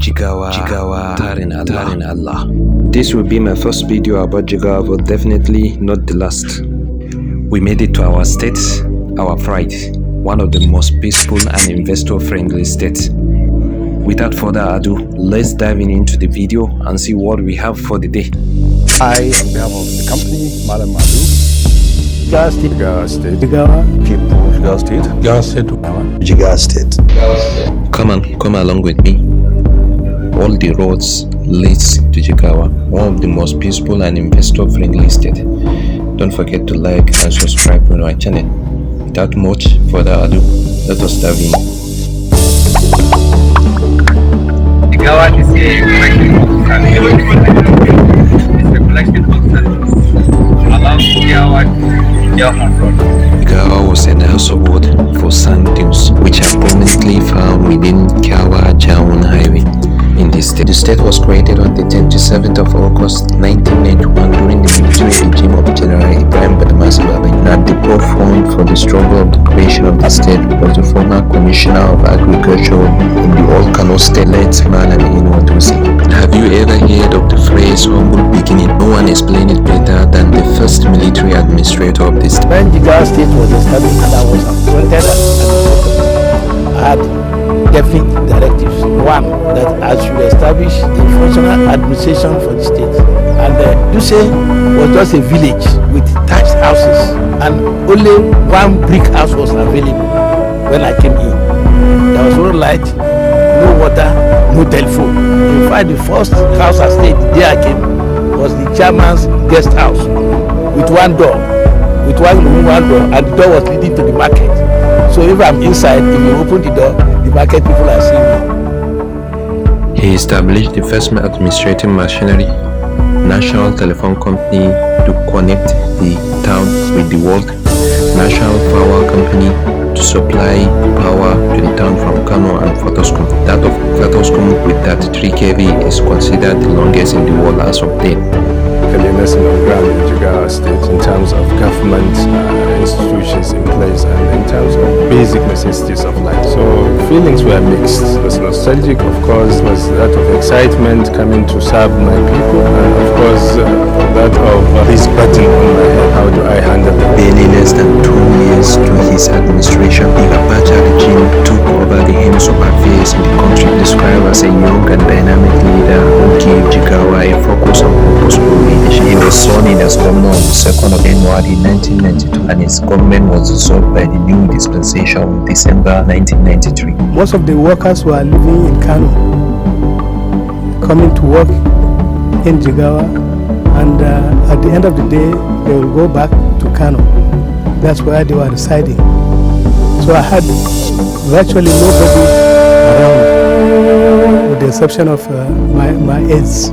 Jigawa, Tarin Allah. This will be my first video about Jigawa, but definitely not the last. We made it to our state, our pride, one of the most peaceful and investor-friendly states. Without further ado, let's dive into the video and see what we have for the day. I, on behalf of the company, Madam Adu, Jigawa State, Jigawa people, Jigawa State, Jigawa State. Come along with me. All the roads leads to Jigawa, one of the most peaceful and investor-friendly state. Don't forget to like and subscribe to my channel. Without much further ado, let us dive in. Jigawa is a collection of sand along Jigawa Road. Jigawa was an household for sand dunes, which are prominently found within Jigawa Highway. In this state, the state was created on the 27th of August 1991 during the military regime of General Ibrahim Badru. At the forefront for the struggle of the creation of the state was the former Commissioner of Agriculture in the old Kano State, late Malam Inuwadusi. Have you ever heard of the phrase humble beginning? No one explained it better than the first military administrator of this state. When Jigawa State was established and I was appointed as administrator, I had definite directives. One, that I should establish a functional administration for the state. And Duse was just a village with thatched houses, and only one brick house was available when I came in. There was no light, no water, no telephone. In fact, the first house I stayed the day I came was the chairman's guest house with one door, and the door was leading to the market. So if I'm inside, if you open the door, the market people are seeing me. He established the first administrative machinery, National Telephone Company, to connect the town with the world, National Power Company to supply power to the town from Kano and Fatoskum. That of Fatoskum with 33 kV is considered the longest in the world as of date. Clearness on the ground in Jigawa State in terms of government institutions in place and in terms of basic necessities of life. So feelings were mixed. It was nostalgic, of course, was that of excitement coming to serve my people, and of course that of this burden on my head. How do I handle it? Barely less than 2 years to his administration, the Abacha regime took over the reins of affairs in the country. Described as a young and dynamic leader who gave Jigawa a focus on purposeful leadership. He was sworn in as governor on the 2nd of January 1992, and his government was dissolved by the new dispensation in December 1993. Most of the workers were living in Kano, coming to work in Jigawa, and at the end of the day, they will go back to Kano. That's where they were residing. So I had virtually nobody around, with the exception of my aides.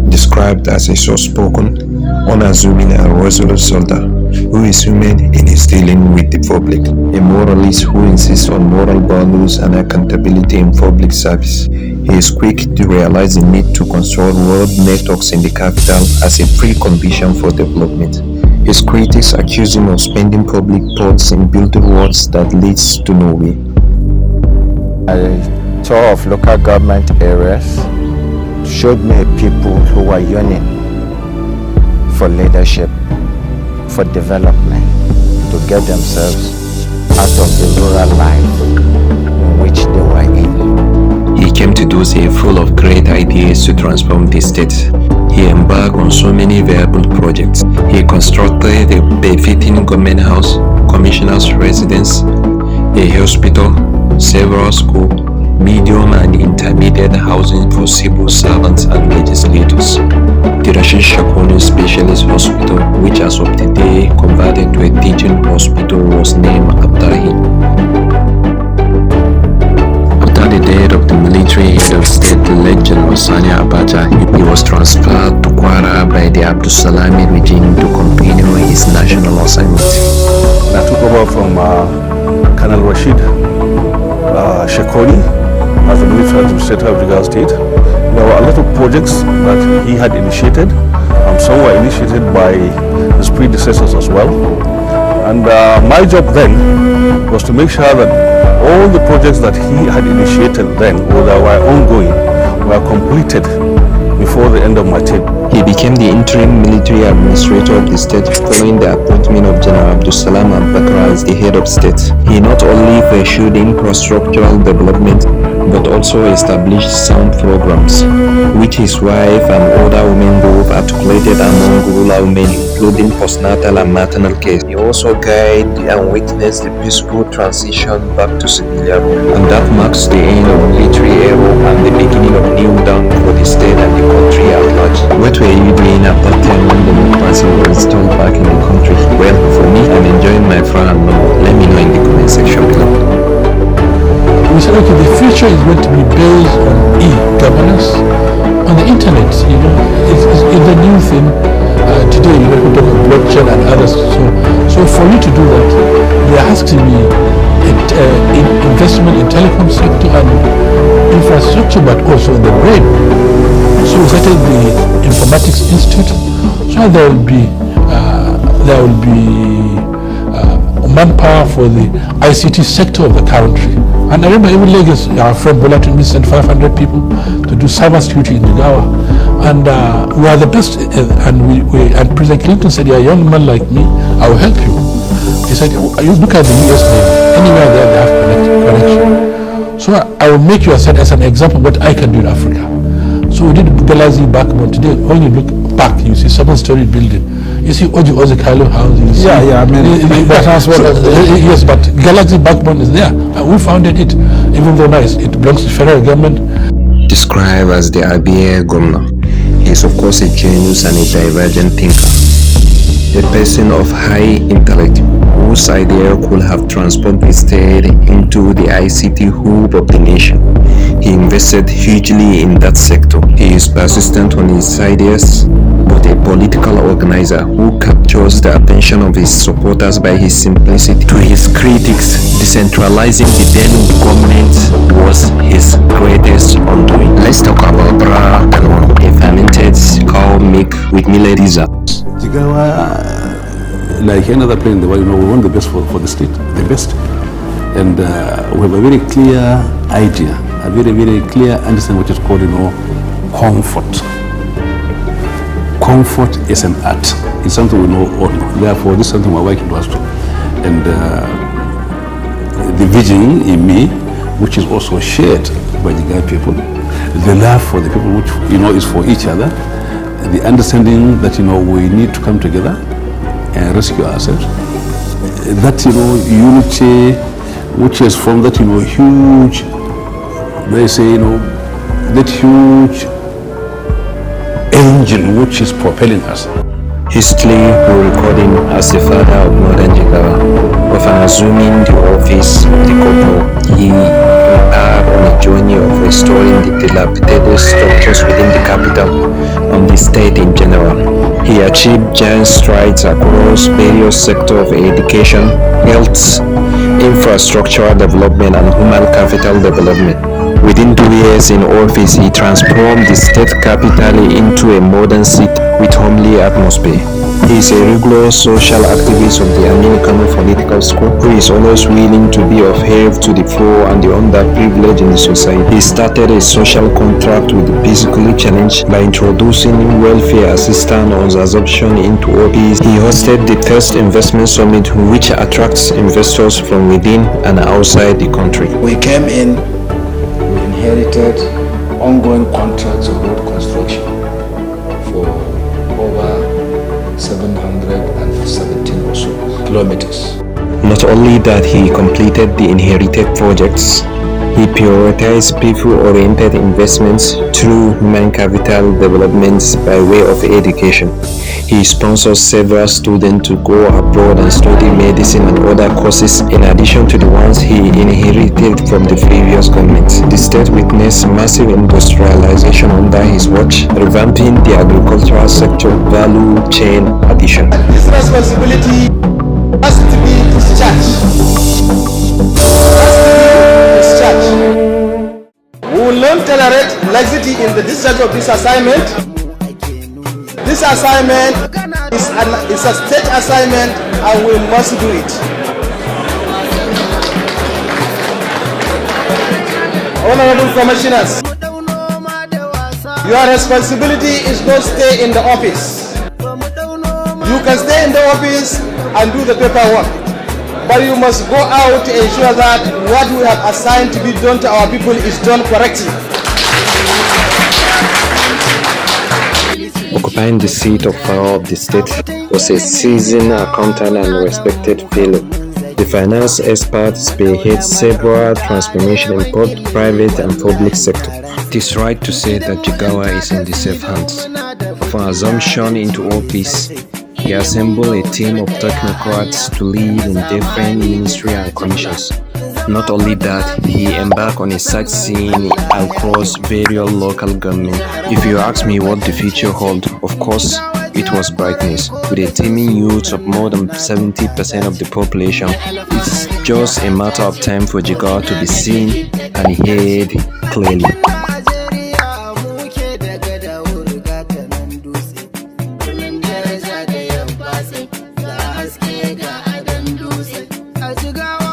Described as a soft-spoken, unassuming and resolute soldier who is human in his dealing with the public, a moralist who insists on moral values and accountability in public service. He is quick to realize the need to construct road networks in the capital as a precondition for development. His critics accuse him of spending public funds in building roads that leads to nowhere. A tour of local government areas showed me people who were yearning for leadership, for development, to get themselves out of the rural life in which they were in. He came to Dose full of great ideas to transform the state. He embarked on so many viable projects. He constructed a befitting government house, commissioner's residence, a hospital, several schools, medium and intermediate housing for civil servants and legislators. The Rashid Shakoni Specialist Hospital, which as of today converted to a teaching hospital, was named after him. After the death of the military head of state, the late General Sani Abacha, he was transferred to Kwara by the Abdulsalami regime to continue his national assignment. I took over from Colonel Rashid Shakoni as the military administrator of Jigawa State. There were a lot of projects that he had initiated. Some were initiated by his predecessors as well. And my job then was to make sure that all the projects that he had initiated then, or that were ongoing, were completed before the end of my term. He became the interim military administrator of the state following the appointment of General Abdulsalam Abubakar as the head of state. He not only pursued infrastructural development but also established sound programs, which his wife and other women both articulated among rural women, including postnatal and maternal care. He also guided and witnessed the peaceful transition back to civilian rule, and that marks the end of military era and the beginning of new dawn for the state and the country at large. What were you doing at that time when democracy was installed back in the country? Well, for me, I'm enjoying my fun and let me know in the comment section below. We said, okay, the future is going to be based on e-governance on the internet. It's a new thing. Today, we talk about blockchain and others. So for you to do that, there has to be investment in telecom sector and infrastructure, but also in the brain. So we started the Informatics Institute. So there will be manpower for the ICT sector of the country. And I remember even Lagos, our friend Bola Tinubu sent 500 people to do cybersecurity in Jigawa. And we are the best. And President Clinton said, "You're a young man like me, I will help you." He said, "You look at the US Navy, anywhere there they have connection. So I will make you as an example of what I can do in Africa." So we did Galaxy backbone. Today, when you look back, you see 7-story building. You see Oji Ozekalo house. You see, I mean, yes, but Galaxy backbone is there. We founded it, even though now it belongs to federal government. Described as the Abia governor, he is of course a genius and a divergent thinker, a person of high intellect whose idea could have transformed the state into the ICT hub of the nation. He invested hugely in that sector. He is persistent on his ideas, but a political organizer who captures the attention of his supporters by his simplicity. To his critics, decentralizing the then government was his greatest undoing. Let's talk about Bra Kano, a fermented cow milk with millet results. Jigawa, like any other place in the world, we want the best for the state, the best. And we have a very clear idea, a very, very clear understanding what is called, comfort. Comfort is an art. It's something we know all. Therefore, this is something we're working towards. And the vision in me, which is also shared by the Jigawa people, the love for the people, which is for each other, the understanding that we need to come together and rescue ourselves. That unity, which is from that huge, they say that huge engine which is propelling us. History will record him as the father of modern Jigawa, of assuming the office of the governor. He embarked on a journey of restoring the dilapidated structures within the capital and the state in general. He achieved giant strides across various sectors of education, health, infrastructural development, and human capital development. Within 2 years in office, he transformed the state capital into a modern city with homely atmosphere. He is a regular social activist of the American political school who is always willing to be of help to the poor and the underprivileged in the society. He started a social contract with the physically challenged by introducing welfare assistance on assumption into office. He hosted the first investment summit which attracts investors from within and outside the country. We came in, we inherited ongoing contracts of road construction for over 717 or so kilometers. Not only that, he completed the inherited projects, he prioritized people-oriented investments through human capital developments by way of education. He sponsors several students to go abroad and study medicine and other courses in addition to the ones he inherited from the previous government. The state witnessed massive industrialization under his watch, revamping the agricultural sector value chain addition. This responsibility has to be discharged. We will not tolerate laxity in the discharge of this assignment. This assignment is a state assignment and we must do it. Honorable Commissioners, Your responsibility is not stay in the office. You can stay in the office and do the paperwork, but you must go out to ensure that what we have assigned to be done to our people is done correctly. Occupying the seat of power of the state was a seasoned accountant and respected fellow. The finance expert spearheaded several transformations in both private and public sector. It is right to say that Jigawa is in the safe hands. For assumption into office, he assembled a team of technocrats to lead in different ministries and commissions. Not only that, he embarked on a sightseeing across various local governments. If you ask me what the future holds, of course, it was brightness. With a teeming youth of more than 70% of the population, it's just a matter of time for Jigawa to be seen and heard clearly. Jigawa